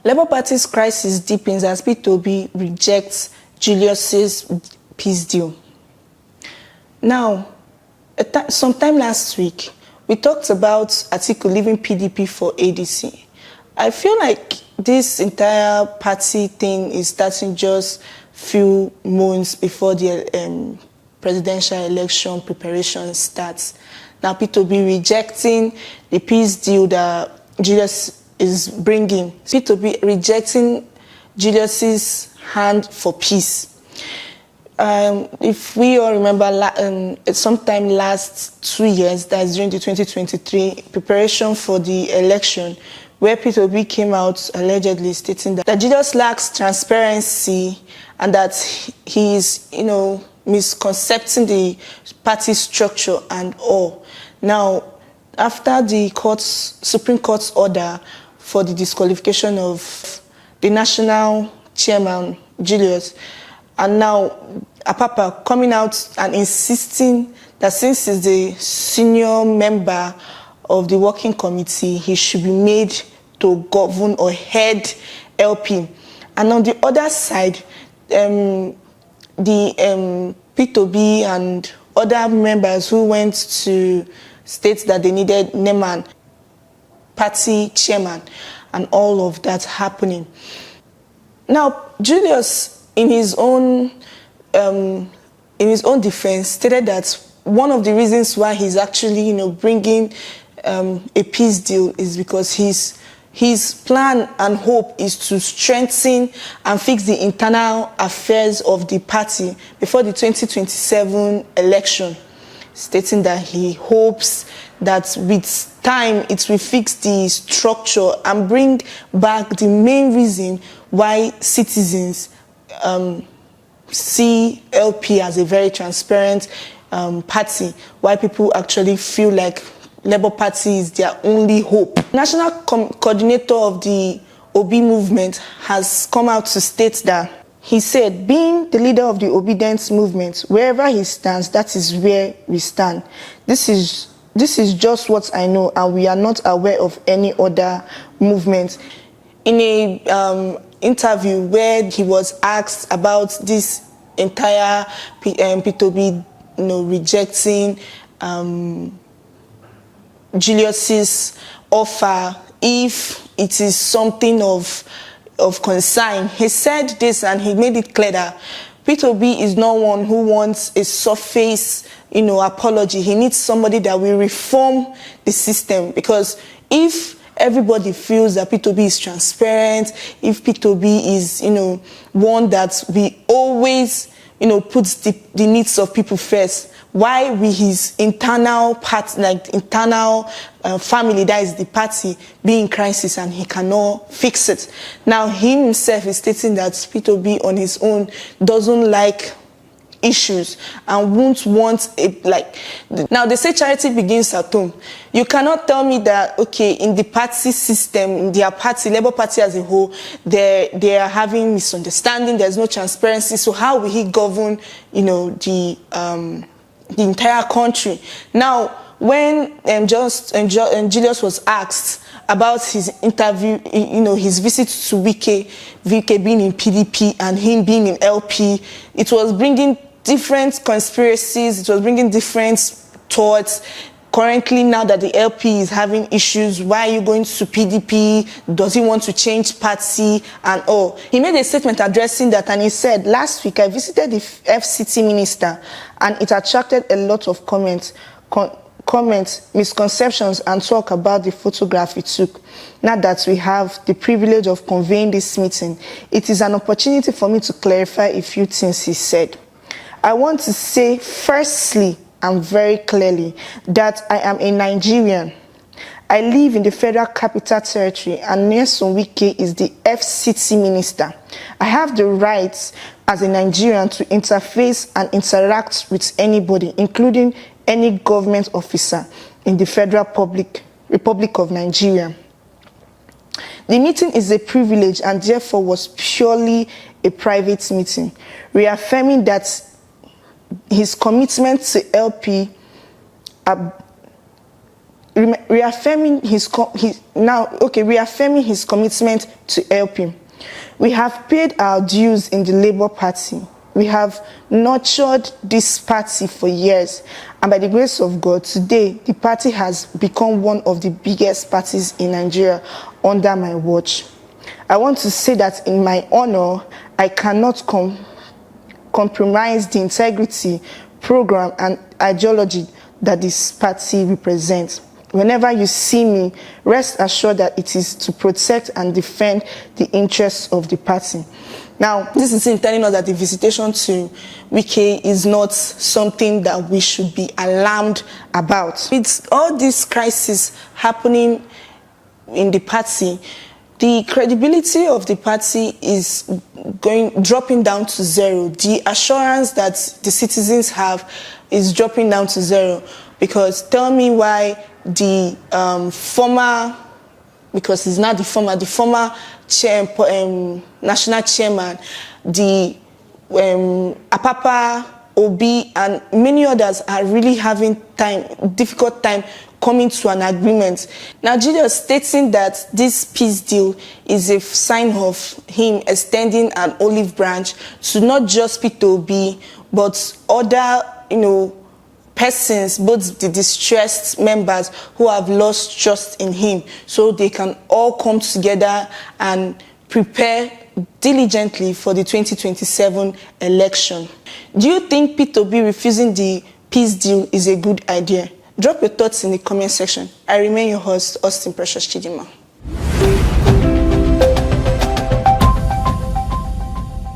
Labour Party's crisis deepens as P2B rejects Julius's peace deal. Now, sometime last week, we talked about Atiku leaving PDP for ADC. I feel like this entire party thing is starting just few months before the presidential election preparation starts. Now, P2B rejecting the peace deal that Julius is bringing. P2B rejecting Julius's hand for peace. If we all remember, sometime last 2 years, that is during the 2023 preparation for the election, where P2B came out allegedly stating that Julius lacks transparency and that he is, misconcepting the party structure and all. Now, after the Supreme Court's order for the disqualification of the national chairman, Julius, and now Apapa coming out and insisting that since he's the senior member of the working committee, he should be made to govern or head LP. And on the other side, the P2B and other members who went to state that they needed Neman, party chairman, and all of that happening. Now, Julius, in his own defense, stated that one of the reasons why he's actually, bringing a peace deal is because his plan and hope is to strengthen and fix the internal affairs of the party before the 2027 election, stating that he hopes that with time it will fix the structure and bring back the main reason why citizens see LP as a very transparent party, why people actually feel like Labour Party is their only hope. National coordinator of the Obi movement has come out to state that he said, being the leader of the obedience movement, wherever he stands, that is where we stand. This is just what I know, and we are not aware of any other movement. In a interview where he was asked about this entire P2B, rejecting Julius's offer, if it is something of concern, he said this, and he made it clear that P2B is not one who wants a surface, apology. He needs somebody that will reform the system, because if everybody feels that P2B is transparent, if P2B is, one that we always, puts the needs of people first, why will his internal family, that is the party, be in crisis and he cannot fix it? Now, he himself is stating that P2B on his own doesn't like issues and won't want now they say charity begins at home. You cannot tell me that, okay, in the party system, in their party, Labour Party as a whole, they are having misunderstanding, there's no transparency, so how will he govern, the entire country? Now, when Julius was asked about his interview, his visit to Wike being in PDP and him being in LP, it was bringing different conspiracies, it was bringing different thoughts. Currently, now that the LP is having issues, why are you going to PDP? Does he want to change party and all? He made a statement addressing that, and he said, last week I visited the FCT minister and it attracted a lot of comments, misconceptions, and talk about the photograph he took. Now that we have the privilege of conveying this meeting, it is an opportunity for me to clarify a few things he said. I want to say, firstly, and very clearly, that I am a Nigerian. I live in the Federal Capital Territory, and Nyesom Wike is the FCT minister. I have the rights as a Nigerian to interface and interact with anybody, including any government officer in the Federal Republic of Nigeria. The meeting is a privilege and therefore was purely a private meeting, reaffirming that his commitment to LP reaffirming reaffirming his commitment to help him. We have paid our dues in the Labour Party. We have nurtured this party for years, and by the grace of God, today the party has become one of the biggest parties in Nigeria under my watch. I want to say that in my honor, I cannot compromise the integrity, program, and ideology that this party represents. Whenever you see me, rest assured that it is to protect and defend the interests of the party. Now, this is in telling us that the visitation to Wike is not something that we should be alarmed about. With all this crisis happening in the party, the credibility of the party is dropping down to zero. The assurance that the citizens have is dropping down to zero. Because tell me why the former, because he's not the former national chairman, the Apapa, Obi, and many others are really having difficult time coming to an agreement. Now, Julius stating that this peace deal is a sign of him extending an olive branch to not just Peter Obi, but other, persons, both the distressed members who have lost trust in him, so they can all come together and prepare diligently for the 2027 election. Do you think Peter Obi refusing the peace deal is a good idea? Drop your thoughts in the comment section. I remain your host, Austin Precious Chidima.